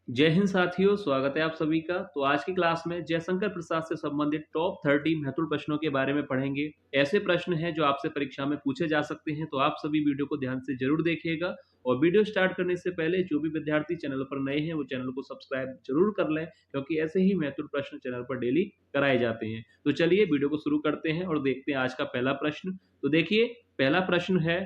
जय हिंद साथियों, स्वागत है आप सभी का। तो आज की क्लास में जयशंकर प्रसाद से संबंधित टॉप 30 महत्वपूर्ण प्रश्नों के बारे में पढ़ेंगे। ऐसे प्रश्न हैं जो आपसे परीक्षा में पूछे जा सकते हैं, तो आप सभी वीडियो को ध्यान से जरूर देखिएगा। और वीडियो स्टार्ट करने से पहले जो भी विद्यार्थी चैनल पर नए हैं वो चैनल को सब्सक्राइब जरूर कर लें, क्योंकि ऐसे ही महत्वपूर्ण प्रश्न चैनल पर डेली कराए जाते हैं। तो चलिए वीडियो को शुरू करते हैं और देखते हैं आज का पहला प्रश्न। तो देखिए, पहला प्रश्न है,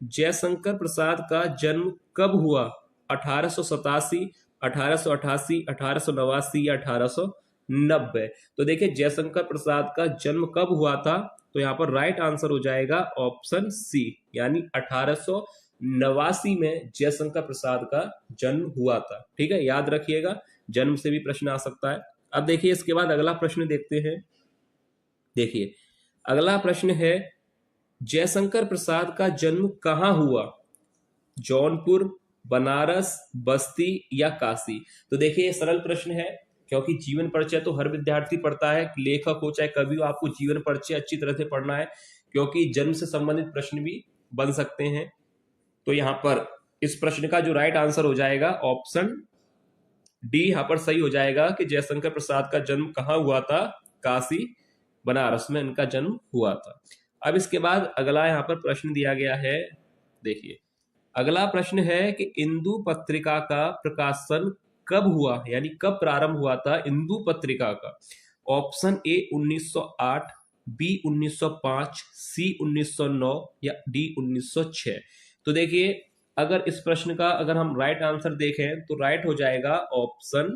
जयशंकर प्रसाद का जन्म कब हुआ? 1887, 1888, 1889 या 1890? तो देखिए, जयशंकर प्रसाद का जन्म कब हुआ था? तो यहाँ पर राइट आंसर हो जाएगा ऑप्शन सी, यानी 1889 में जयशंकर प्रसाद का जन्म हुआ था। ठीक है, याद रखिएगा, जन्म से भी प्रश्न आ सकता है। अब देखिए, इसके बाद अगला प्रश्न देखते हैं। देखिए, अगला प्रश्न है, जयशंकर प्रसाद का जन्म कहाँ हुआ? जौनपुर, बनारस, बस्ती या काशी? तो देखिए, ये सरल प्रश्न है, क्योंकि जीवन परिचय तो हर विद्यार्थी पढ़ता है, लेखक हो चाहे कवि हो, आपको जीवन परिचय अच्छी तरह से पढ़ना है, क्योंकि जन्म से संबंधित प्रश्न भी बन सकते हैं। तो यहाँ पर इस प्रश्न का जो राइट आंसर हो जाएगा ऑप्शन डी यहाँ पर सही हो जाएगा कि जयशंकर प्रसाद का जन्म कहाँ हुआ था? काशी, बनारस में इनका जन्म हुआ था। अब इसके बाद अगला यहाँ पर प्रश्न दिया गया है। देखिए, अगला प्रश्न है कि इंदु पत्रिका का प्रकाशन कब हुआ, यानी कब प्रारंभ हुआ था इंदु पत्रिका का? ऑप्शन ए 1908, बी 1905, सी 1909 या डी 1906? तो देखिए, अगर इस प्रश्न का अगर हम राइट आंसर देखें तो राइट हो जाएगा ऑप्शन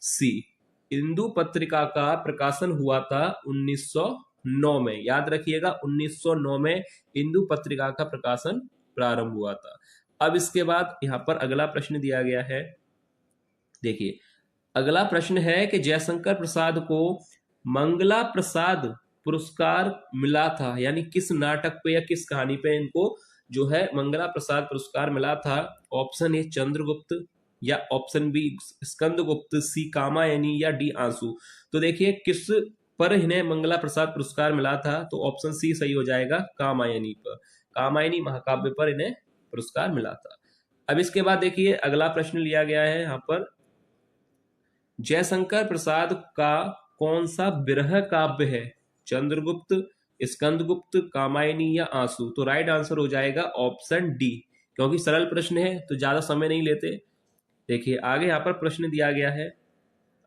सी। इंदु पत्रिका का प्रकाशन हुआ था 1909 में। याद रखिएगा, 1909 में इंदु पत्रिका का प्रकाशन प्रारंभ हुआ था। अब इसके बाद यहां पर अगला प्रश्न दिया गया है। देखिए, अगला प्रश्न है कि जयशंकर प्रसाद को मंगला प्रसाद पुरस्कार मिला था, यानी किस नाटक पे या किस कहानी पे इनको जो है मंगला प्रसाद पुरस्कार मिला था? ऑप्शन ए चंद्रगुप्त, या ऑप्शन बी स्कंदगुप्त, सी कामायनी या डी आंसू? तो देखिए, किस पर इन्हें मंगला प्रसाद पुरस्कार मिला था? तो ऑप्शन सी सही हो जाएगा, कामायनी पर। कामायनी महाकाव्य पर इन्हें पुरस्कार मिला था। अब इसके बाद देखिए, अगला प्रश्न लिया गया है यहाँ पर, जयशंकर प्रसाद का कौन सा विरह काव्य है? चंद्रगुप्त, स्कंदगुप्त, कामायनी या आंसू? तो राइट आंसर हो जाएगा ऑप्शन डी, क्योंकि सरल प्रश्न है तो ज्यादा समय नहीं लेते। देखिए, आगे यहाँ पर प्रश्न दिया गया है।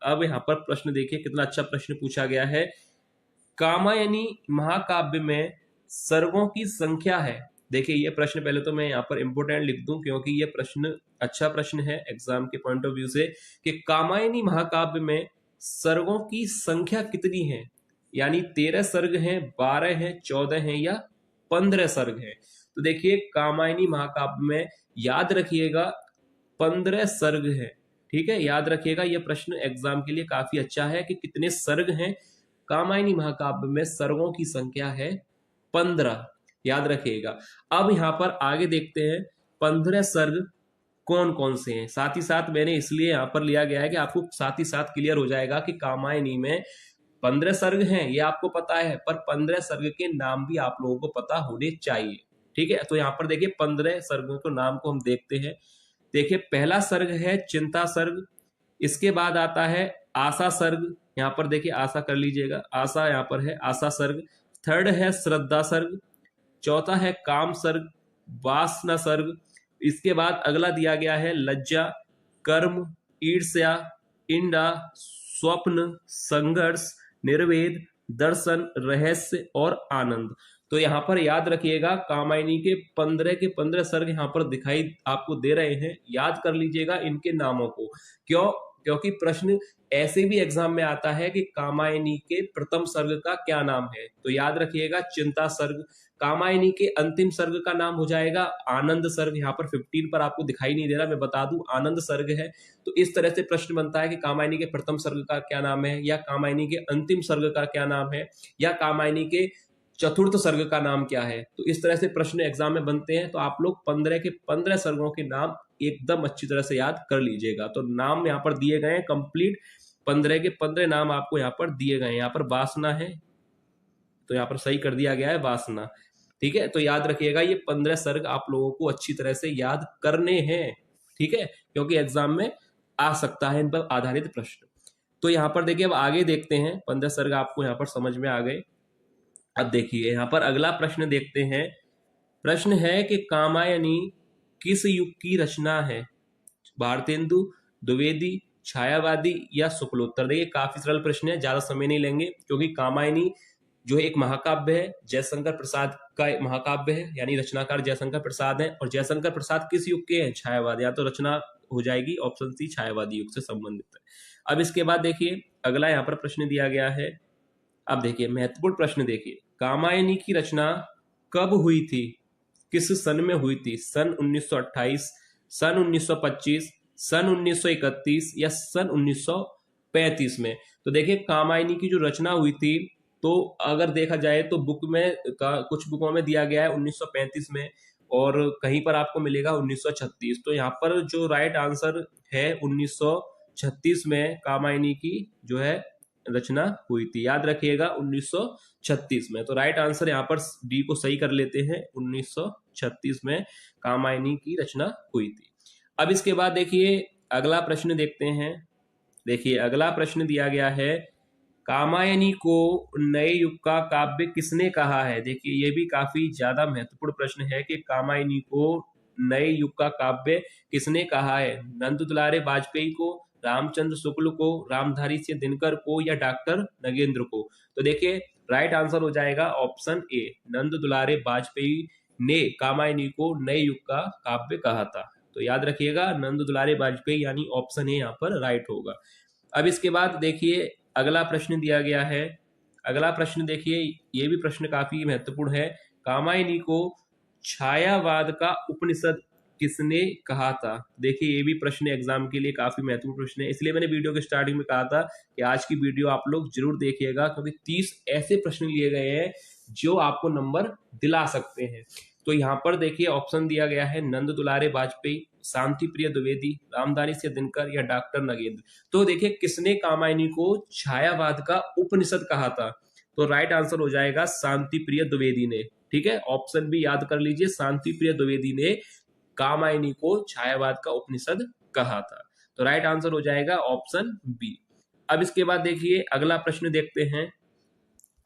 अब यहाँ पर प्रश्न देखिए, कितना अच्छा प्रश्न पूछा गया है। कामायनी महाकाव्य में सर्गों की संख्या है। देखिए, ये प्रश्न पहले तो मैं यहाँ पर इंपोर्टेंट लिख दूं, क्योंकि ये प्रश्न अच्छा प्रश्न है एग्जाम के पॉइंट ऑफ व्यू से, कि कामायनी महाकाव्य में सर्गों की संख्या कितनी है? यानी 13 सर्ग हैं, 12 हैं, 14 हैं या 15 सर्ग हैं? तो देखिए, कामायनी महाकाव्य में याद रखिएगा 15 सर्ग हैं। ठीक है, याद रखिएगा, यह प्रश्न एग्जाम के लिए काफी अच्छा है कि कितने सर्ग हैं। कामायनी महाकाव्य में सर्गों की संख्या है 15, याद रखिएगा। अब यहाँ पर आगे देखते हैं 15 सर्ग कौन कौन से हैं। साथ ही साथ मैंने इसलिए यहाँ पर लिया गया है कि आपको साथ ही साथ क्लियर हो जाएगा कि कामायनी में 15 सर्ग हैं, ये आपको पता है, पर 15 सर्ग के नाम भी आप लोगों को पता होने चाहिए। ठीक है, तो यहाँ पर देखिए 15 सर्गों के नाम को हम देखते हैं। देखिए, पहला सर्ग है चिंता सर्ग, इसके बाद आता है आशा सर्ग। यहाँ पर देखिए, आशा कर लीजिएगा, आशा यहाँ पर है, आशा सर्ग। थर्ड है श्रद्धा सर्ग। चौथा है काम सर्ग, वासना सर्ग। इसके बाद अगला दिया गया है लज्जा, कर्म, ईर्ष्या, इंडा, स्वप्न, संघर्ष, निर्वेद, दर्शन, रहस्य और आनंद। तो यहाँ पर याद रखिएगा, कामायनी के 15 के 15 सर्ग यहाँ पर दिखाई आपको दे रहे हैं। याद कर लीजिएगा इनके नामों को। क्यों? क्योंकि प्रश्न ऐसे भी एग्जाम में आता है कि कामायनी के प्रथम सर्ग का क्या नाम है? तो याद रखिएगा चिंता सर्ग। कामायनी के अंतिम सर्ग का नाम हो जाएगा आनंद सर्ग। यहाँ पर 15 पर आपको दिखाई नहीं दे रहा, मैं बता दूं आनंद सर्ग है। तो इस तरह से प्रश्न बनता है कि कामायनी के प्रथम सर्ग का क्या नाम है, या कामायनी के अंतिम सर्ग का क्या नाम है, या कामायनी के चतुर्थ सर्ग का नाम क्या है। तो इस तरह से प्रश्न एग्जाम में बनते हैं। तो आप लोग 15 के 15 सर्गों के नाम एकदम अच्छी तरह से याद कर लीजिएगा। तो नाम यहाँ पर दिए गए हैं कंप्लीट, 15 के 15 नाम आपको यहाँ पर दिए गए हैं। यहाँ पर वासना है, तो यहाँ पर सही कर दिया गया है वासना। ठीक है, तो याद रखिएगा, ये 15 सर्ग आप लोगों को अच्छी तरह से याद करने हैं। ठीक है, क्योंकि एग्जाम में आ सकता है इन पर आधारित प्रश्न। तो यहाँ पर देखिए अब आगे देखते हैं, 15 सर्ग आपको यहाँ पर समझ में आ गए। अब देखिए यहाँ पर अगला प्रश्न देखते हैं। प्रश्न है कि कामायनी किस युग की रचना है? भारतेंदु, द्विवेदी, छायावादी या शुक्लोत्तर? देखिए काफी सरल प्रश्न है, ज्यादा समय नहीं लेंगे, क्योंकि कामायनी जो एक महाकाव्य है, जयशंकर प्रसाद का एक महाकाव्य है, यानी रचनाकार जयशंकर प्रसाद है। और जयशंकर प्रसाद किस युग के हैं? छायावाद। या तो रचना हो जाएगी ऑप्शन सी, छायावादी युग से संबंधित है। अब इसके बाद देखिए अगला यहाँ पर प्रश्न दिया गया है। अब देखिए महत्वपूर्ण प्रश्न देखिए, कामायनी की रचना कब हुई थी? किस सन में हुई थी? सन 1928, सन 1925, सन 1931 या सन 1935 में? तो देखिए कामायनी की जो रचना हुई थी, तो अगर देखा जाए तो बुक में कुछ बुकों में दिया गया है 1935 में, और कहीं पर आपको मिलेगा 1936। तो यहाँ पर जो राइट आंसर है 1936 में कामायनी की जो है रचना हुई थी। याद रखिएगा 1936 में। तो राइट आंसर यहाँ पर डी को सही कर लेते हैं, 1936 में कामायनी की रचना हुई थी। अब इसके बाद देखिए अगला प्रश्न देखते हैं। देखिए अगला प्रश्न दिया गया है, कामायनी को नए युग का काव्य किसने कहा है? देखिए ये भी काफी ज्यादा महत्वपूर्ण प्रश्न है कि कामायनी को नए युग का काव्य किसने कहा है? नंद दुलारे वाजपेयी को, रामचंद्र शुक्ल को, रामधारी सिंह दिनकर को या डॉक्टर नगेंद्र को? तो देखिए राइट आंसर हो जाएगा ऑप्शन ए, नंद दुलारे वाजपेयी ने कामायनी को नए युग का काव्य कहा था। तो याद रखिएगा नंद दुलारे वाजपेयी, यानी ऑप्शन ए यहाँ पर राइट होगा। अब इसके बाद देखिए अगला प्रश्न दिया गया है। अगला प्रश्न देखिए, ये भी प्रश्न काफी महत्वपूर्ण है। कामायनी को छायावाद का उपनिषद किसने कहा था? देखिए ये भी प्रश्न एग्जाम के लिए काफी महत्वपूर्ण प्रश्न है, इसलिए मैंने वीडियो के स्टार्टिंग में कहा था कि आज की वीडियो आप लोग जरूर देखिएगा, क्योंकि 30 ऐसे प्रश्न लिए गए हैं जो आपको नंबर दिला सकते हैं। तो यहाँ पर देखिए ऑप्शन दिया गया है नंद दुलारे वाजपेयी, शांति प्रिय द्विवेदी, रामधारी सिंह दिनकर या डॉक्टर नगेंद्र। तो देखिए किसने कामायनी को छायावाद का उपनिषद कहा था? तो राइट आंसर हो जाएगा शांति प्रिय द्विवेदी ने। ठीक है, ऑप्शन बी याद कर लीजिए, शांति प्रिय द्विवेदी ने कामायनी को छायावाद का उपनिषद कहा था। तो राइट आंसर हो जाएगा ऑप्शन बी। अब इसके बाद देखिए अगला प्रश्न देखते हैं।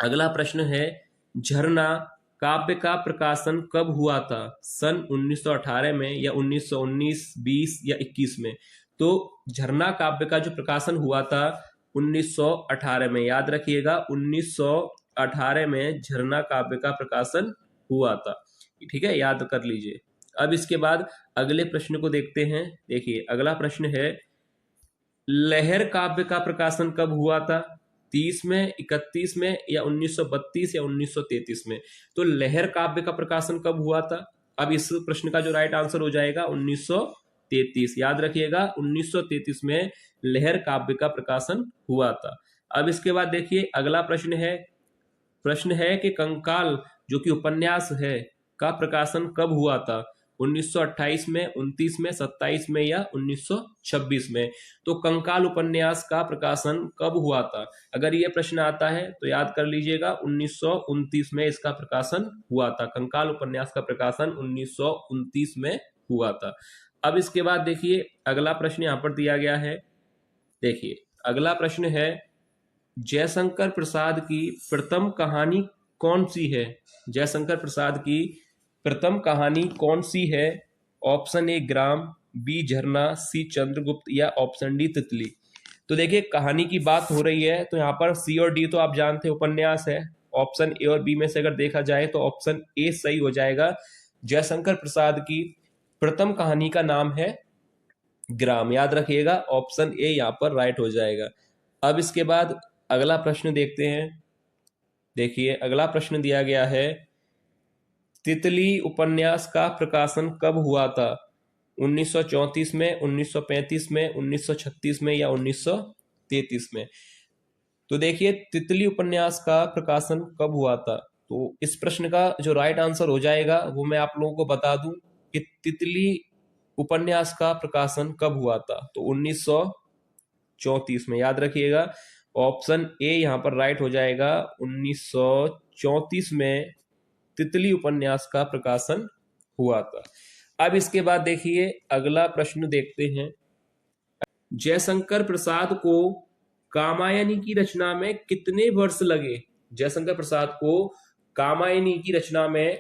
अगला प्रश्न है, झरना काव्य का प्रकाशन कब हुआ था? सन 1918 में या 1919, 20 या 21 में? तो झरना काव्य का जो प्रकाशन हुआ था 1918 में। याद रखिएगा 1918 में झरना काव्य का प्रकाशन हुआ था। ठीक है, याद कर लीजिए। अब इसके बाद अगले प्रश्न को देखते हैं। देखिए अगला प्रश्न है, लहर काव्य का प्रकाशन कब हुआ था? 30 में, 31 में या 1932 या 1933 में? तो लहर काव्य का प्रकाशन कब हुआ था? अब इस प्रश्न का जो राइट आंसर हो जाएगा 1933। याद रखिएगा 1933 में लहर काव्य का प्रकाशन हुआ था। अब इसके बाद देखिए अगला प्रश्न है कि कंकाल जो कि उपन्यास है का प्रकाशन कब हुआ था? 1928 में, 29 में, 27 में या 1926 में? तो कंकाल उपन्यास का प्रकाशन कब हुआ था? अगर ये प्रश्न आता है तो याद कर लीजिएगा 1929 में इसका प्रकाशन हुआ था। कंकाल उपन्यास का प्रकाशन 1929 में हुआ था। अब इसके बाद देखिए अगला प्रश्न यहाँ पर दिया गया है। देखिए अगला प्रश्न है, जयशंकर प्रसाद की प्रथम कहानी कौन सी है? जयशंकर प्रसाद की प्रथम कहानी कौन सी है? ऑप्शन ए ग्राम, बी झरना, सी चंद्रगुप्त या ऑप्शन डी तितली? तो देखिए कहानी की बात हो रही है तो यहाँ पर सी और डी तो आप जानते हैं उपन्यास है। ऑप्शन ए और बी में से अगर देखा जाए तो ऑप्शन ए सही हो जाएगा। जयशंकर प्रसाद की प्रथम कहानी का नाम है ग्राम। याद रखिएगा ऑप्शन ए यहाँ पर राइट हो जाएगा। अब इसके बाद अगला प्रश्न देखते हैं। देखिए अगला प्रश्न दिया गया है, तितली उपन्यास का प्रकाशन कब हुआ था? 1934 में, 1935 में, 1936 में या 1933 में? तो देखिए तितली उपन्यास का प्रकाशन कब हुआ था? तो इस प्रश्न का जो राइट आंसर हो जाएगा वो मैं आप लोगों को बता दूं कि तितली उपन्यास का प्रकाशन कब हुआ था? तो 1934 में। याद रखिएगा ऑप्शन ए यहाँ पर राइट हो जाएगा। 1934 में तितली उपन्यास का प्रकाशन हुआ था। अब इसके बाद देखिए अगला प्रश्न देखते हैं। जयशंकर प्रसाद को कामायनी की रचना में कितने वर्ष लगे? जयशंकर प्रसाद को कामायनी की रचना में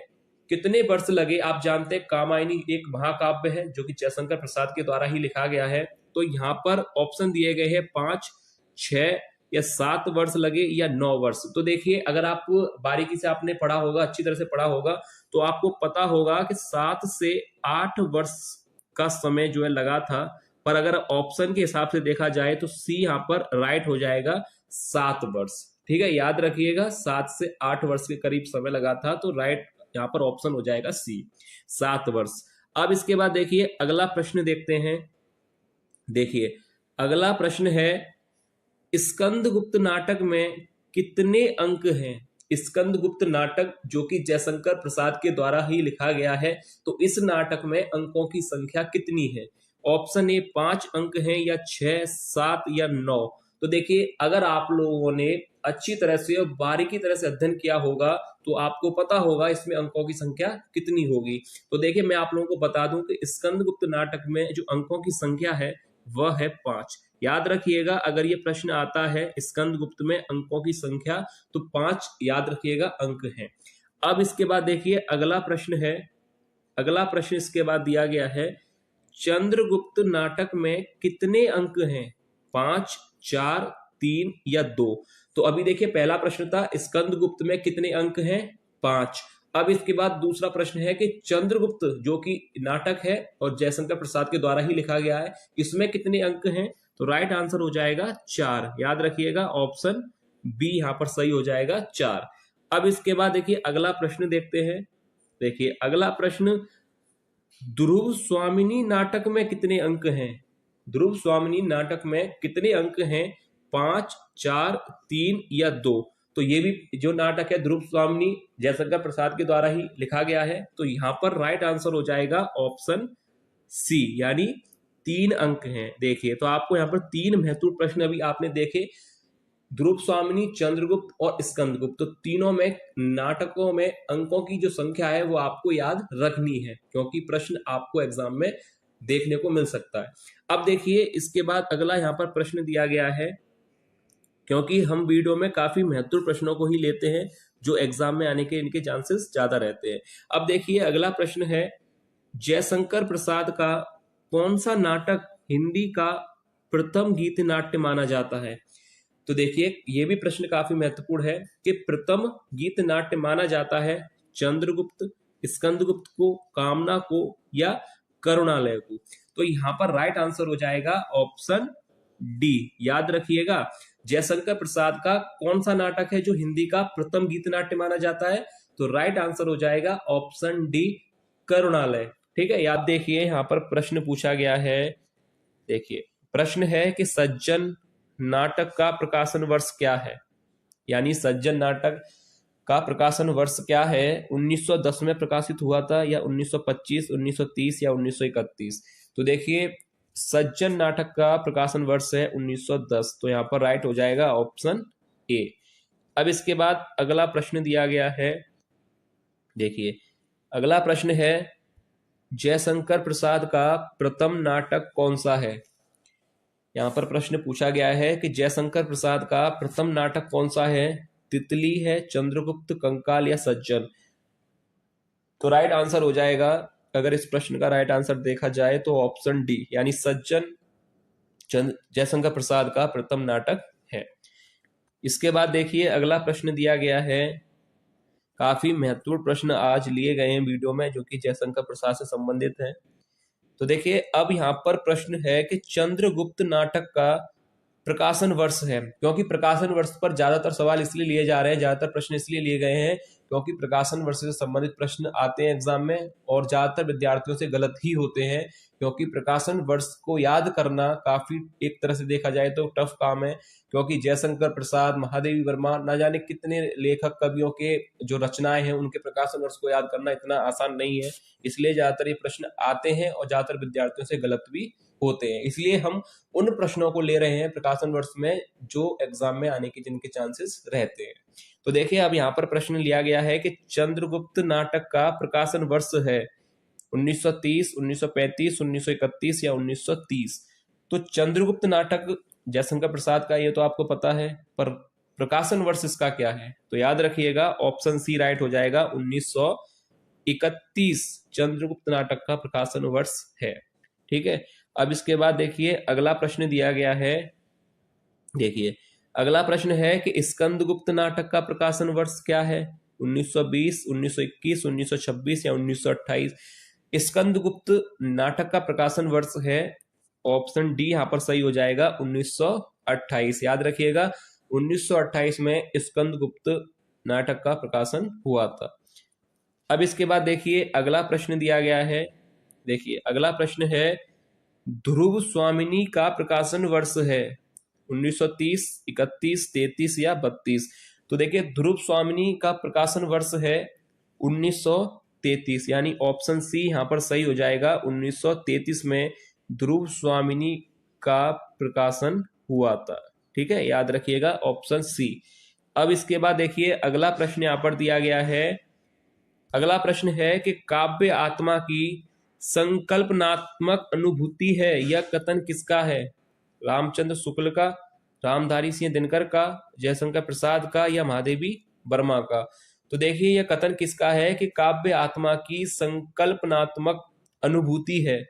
कितने वर्ष लगे? आप जानते हैं कामायनी एक महाकाव्य है जो कि जयशंकर प्रसाद के द्वारा ही लिखा गया है। तो यहाँ पर ऑप्शन दिए गए हैं 5, 6 या 7 वर्ष लगे या 9 वर्ष। तो देखिए, अगर आप बारीकी से आपने पढ़ा होगा, अच्छी तरह से पढ़ा होगा, तो आपको पता होगा कि 7 से 8 वर्ष का समय जो है लगा था। पर अगर ऑप्शन के हिसाब से देखा जाए तो सी यहाँ पर राइट हो जाएगा, 7 वर्ष। ठीक है, याद रखिएगा, 7 से 8 वर्ष के करीब समय लगा था, तो राइट यहाँ पर ऑप्शन हो जाएगा सी, 7 वर्ष। अब इसके बाद देखिए अगला प्रश्न देखते हैं। देखिए अगला प्रश्न है, स्कंदगुप्त नाटक में कितने अंक हैं? स्कंदगुप्त नाटक जो कि जयशंकर प्रसाद के द्वारा ही लिखा गया है, तो इस नाटक में अंकों की संख्या कितनी है? ऑप्शन ए 5 अंक हैं या 6, 7 या 9। तो देखिए, अगर आप लोगों ने अच्छी तरह से और बारीकी तरह से अध्ययन किया होगा तो आपको पता होगा इसमें अंकों की संख्या कितनी होगी। तो देखिए, मैं आप लोगों को बता दूं कि स्कंदगुप्त नाटक में जो अंकों की संख्या है वह है 5। याद रखिएगा, अगर ये प्रश्न आता है स्कंदगुप्त में अंकों की संख्या, तो 5 याद रखिएगा अंक हैं। अब इसके बाद देखिए अगला प्रश्न है। अगला प्रश्न इसके बाद दिया गया है, चंद्रगुप्त नाटक में कितने अंक हैं? 5, 4, 3 या 2। तो अभी देखिए, पहला प्रश्न था स्कंदगुप्त में कितने अंक हैं? 5। अब इसके बाद दूसरा प्रश्न है कि चंद्रगुप्त जो कि नाटक है और जयशंकर प्रसाद के द्वारा ही लिखा गया है, इसमें कितने अंक हैं? तो राइट आंसर हो जाएगा 4। याद रखिएगा, ऑप्शन बी यहां पर सही हो जाएगा, 4। अब इसके बाद देखिए अगला प्रश्न देखते हैं। देखिए अगला प्रश्न, ध्रुव स्वामिनी नाटक में कितने अंक हैं? ध्रुव स्वामिनी नाटक में कितने अंक हैं? 5, 4, 3 या 2। तो ये भी जो नाटक है ध्रुव स्वामिनी जयशंकर प्रसाद के द्वारा ही लिखा गया है, तो यहां पर राइट आंसर हो जाएगा ऑप्शन सी, यानी 3 अंक हैं। देखिए, तो आपको यहाँ पर 3 महत्वपूर्ण प्रश्न अभी आपने देखे, ध्रुव स्वामिनी, चंद्रगुप्त और स्कंदगुप्त। तो तीनों में नाटकों में अंकों की जो संख्या है वो आपको याद रखनी है, क्योंकि प्रश्न आपको एग्जाम में देखने को मिल सकता है। अब देखिए इसके बाद अगला यहाँ पर प्रश्न दिया गया है, क्योंकि हम वीडियो में काफी महत्वपूर्ण प्रश्नों को ही लेते हैं जो एग्जाम में आने के इनके चांसेस ज्यादा रहते हैं। अब देखिए अगला प्रश्न है, जयशंकर प्रसाद का कौन सा नाटक हिंदी का प्रथम गीत नाट्य माना जाता है? तो देखिए, ये भी प्रश्न काफी महत्वपूर्ण है कि प्रथम गीत नाट्य माना जाता है चंद्रगुप्त, स्कंदगुप्त को, कामना को या करुणालय को। तो यहां पर राइट आंसर हो जाएगा ऑप्शन डी। याद रखिएगा, जयशंकर प्रसाद का कौन सा नाटक है जो हिंदी का प्रथम गीत नाट्य माना जाता है? तो राइट आंसर हो जाएगा ऑप्शन डी, करुणालय। ठीक है, याद देखिए यहाँ पर प्रश्न पूछा गया है। देखिए प्रश्न है कि सज्जन नाटक का प्रकाशन वर्ष क्या है? यानी सज्जन नाटक का प्रकाशन वर्ष क्या है? 1910 में प्रकाशित हुआ था या 1925, 1930 या 1931? तो देखिए, सज्जन नाटक का प्रकाशन वर्ष है 1910। तो यहाँ पर राइट हो जाएगा ऑप्शन ए। अब इसके बाद अगला प्रश्न दिया गया है। देखिए अगला प्रश्न है, जयशंकर प्रसाद का प्रथम नाटक कौन सा है? यहाँ पर प्रश्न पूछा गया है कि जयशंकर प्रसाद का प्रथम नाटक कौन सा है? तितली है, चंद्रगुप्त, कंकाल या सज्जन? तो राइट आंसर हो जाएगा, अगर इस प्रश्न का राइट आंसर देखा जाए तो ऑप्शन डी, यानी सज्जन जयशंकर प्रसाद का प्रथम नाटक है। इसके बाद देखिए अगला प्रश्न दिया गया है। काफी महत्वपूर्ण प्रश्न आज लिए गए हैं वीडियो में जो कि जयशंकर प्रसाद से संबंधित है। तो देखिए अब यहाँ पर प्रश्न है कि चंद्रगुप्त नाटक का प्रकाशन वर्ष है, क्योंकि प्रकाशन वर्ष पर ज्यादातर सवाल इसलिए लिए जा रहे हैं, ज्यादातर प्रश्न इसलिए लिए गए हैं क्योंकि प्रकाशन वर्ष से संबंधित प्रश्न आते हैं एग्जाम में और ज्यादातर विद्यार्थियों से गलत ही होते हैं, क्योंकि प्रकाशन वर्ष को याद करना काफी एक तरह से देखा जाए तो टफ काम है, क्योंकि जयशंकर प्रसाद, महादेवी वर्मा, ना जाने कितने लेखक कवियों के जो रचनाएं हैं उनके प्रकाशन वर्ष को याद करना इतना आसान नहीं है। इसलिए ज्यादातर ये प्रश्न आते हैं और ज्यादातर विद्यार्थियों से गलत भी होते हैं। इसलिए हम उन प्रश्नों को ले रहे हैं प्रकाशन वर्ष में जो एग्जाम में आने के जिनके चांसेस रहते हैं। तो देखिए अब यहाँ पर प्रश्न लिया गया है कि चंद्रगुप्त नाटक का प्रकाशन वर्ष है 1930, 1935, 1931 या 1930? तो चंद्रगुप्त नाटक जयशंकर प्रसाद का, ये तो आपको पता है, पर प्रकाशन वर्ष इसका क्या है? तो याद रखिएगा ऑप्शन सी राइट हो जाएगा, 1931 चंद्रगुप्त नाटक का प्रकाशन वर्ष है। ठीक है, अब इसके बाद देखिए अगला प्रश्न दिया गया है। देखिए अगला प्रश्न है कि स्कंदगुप्त नाटक का प्रकाशन वर्ष क्या है? 1920, 1921, 1926 या 1928? स्कंदगुप्त नाटक का प्रकाशन वर्ष है ऑप्शन डी यहां पर सही हो जाएगा, 1928। याद रखिएगा 1928 में स्कंदगुप्त नाटक का प्रकाशन हुआ था। अब इसके बाद देखिए अगला प्रश्न दिया गया है। देखिए अगला प्रश्न है ध्रुव स्वामिनी का प्रकाशन वर्ष है 1930, 31, 33 या 32? तो देखिए ध्रुव स्वामिनी का प्रकाशन वर्ष है 1933, यानी ऑप्शन सी यहां पर सही हो जाएगा। 1933 में ध्रुव स्वामिनी का प्रकाशन हुआ था। ठीक है, याद रखिएगा ऑप्शन सी। अब इसके बाद देखिए अगला प्रश्न यहां पर दिया गया है। अगला प्रश्न है कि काव्य आत्मा की संकल्पनात्मक अनुभूति है, यह कथन किसका है? रामचंद्र शुक्ल का, रामधारी सिंह दिनकर का, जयशंकर प्रसाद का या महादेवी वर्मा का? तो देखिए यह कथन किसका है कि काव्य आत्मा की संकल्पनात्मक अनुभूति है।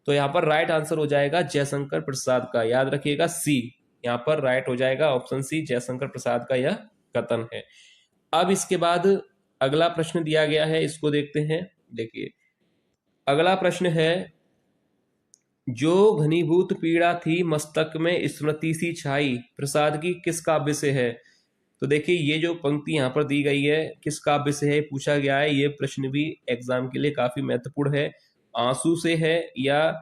तो यहाँ पर राइट आंसर हो जाएगा जयशंकर प्रसाद का। याद रखिएगा सी यहाँ पर राइट हो जाएगा, ऑप्शन सी जयशंकर प्रसाद का यह कथन है। अब इसके बाद अगला प्रश्न दिया गया है, इसको देखते हैं। देखिए अगला प्रश्न है जो घनीभूत पीड़ा थी मस्तक में स्मृति सी छाई प्रसाद की किस काव्य से है? तो देखिए ये जो पंक्ति यहाँ पर दी गई है किस काव्य से है पूछा गया है। ये प्रश्न भी एग्जाम के लिए काफी महत्वपूर्ण है। आंसू से है या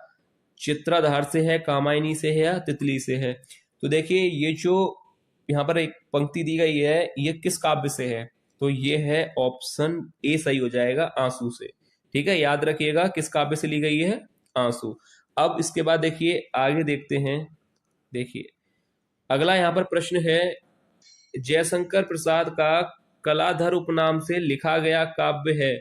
चित्राधार से है, कामायनी से है या तितली से है? तो देखिए ये जो यहाँ पर एक पंक्ति दी गई है ये किस काव्य से है? तो ये है ऑप्शन ए सही हो जाएगा, आंसू से। ठीक है, याद रखिएगा किस काव्य से ली गई है? आंसू। अब इसके बाद देखिए आगे देखते हैं। देखिए अगला यहाँ पर प्रश्न है जयशंकर प्रसाद का कलाधर उपनाम से लिखा गया काव्य है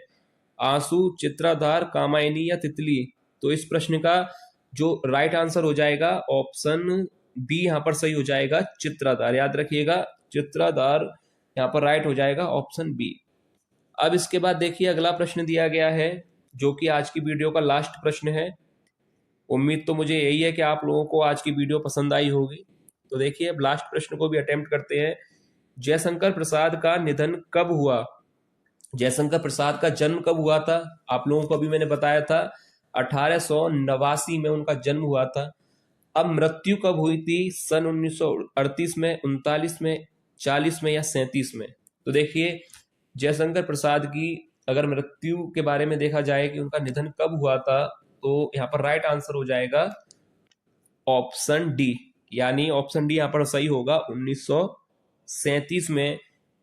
आंसू, चित्राधार, कामायनी या तितली? तो इस प्रश्न का जो राइट आंसर हो जाएगा ऑप्शन बी यहाँ पर सही हो जाएगा, चित्राधार। याद रखिएगा चित्राधार यहाँ पर राइट हो जाएगा, ऑप्शन बी। अब इसके बाद देखिए अगला प्रश्न दिया गया है जो कि आज की वीडियो का लास्ट प्रश्न है। उम्मीद तो मुझे यही है कि आप लोगों को आज की वीडियो पसंद आई होगी। तो देखिए अब लास्ट प्रश्न को भी अटेम्प्ट करते हैं। जयशंकर प्रसाद का निधन कब हुआ? जयशंकर प्रसाद का जन्म कब हुआ था? आप लोगों को अभी मैंने बताया था 1889 में उनका जन्म हुआ था। अब मृत्यु कब हुई थी? सन 1938 में, 39 में, 40 में या 37 में? तो देखिए जयशंकर प्रसाद की अगर मृत्यु के बारे में देखा जाए कि उनका निधन कब हुआ था, तो यहाँ पर राइट आंसर हो जाएगा ऑप्शन डी, यानी ऑप्शन डी यहाँ पर सही होगा। 1937 में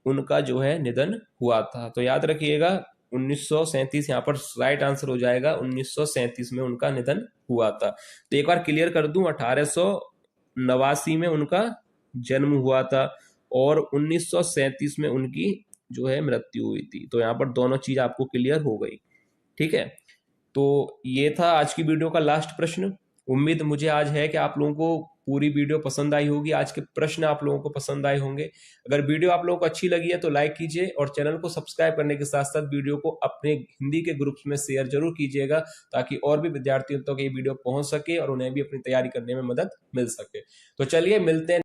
उनका जो है निधन हुआ था। तो याद रखिएगा 1937 यहाँ पर राइट आंसर हो जाएगा, 1937 में उनका निधन हुआ था। तो एक बार क्लियर कर दूं, 1889 में उनका जन्म हुआ था और 1937 में उनकी जो है मृत्यु हुई थी। तो यहाँ पर दोनों चीज आपको क्लियर हो गई। ठीक है, तो ये था आज की वीडियो का लास्ट प्रश्न। उम्मीद मुझे आज है कि आप लोगों को पूरी वीडियो पसंद आई होगी, आज के प्रश्न आप लोगों को पसंद आए होंगे। अगर वीडियो आप लोगों को अच्छी लगी है तो लाइक कीजिए और चैनल को सब्सक्राइब करने के साथ साथ वीडियो को अपने हिंदी के ग्रुप्स में शेयर जरूर कीजिएगा, ताकि और भी विद्यार्थियों तक ये वीडियो पहुंच सके और उन्हें भी अपनी तैयारी करने में मदद मिल सके। तो चलिए मिलते हैं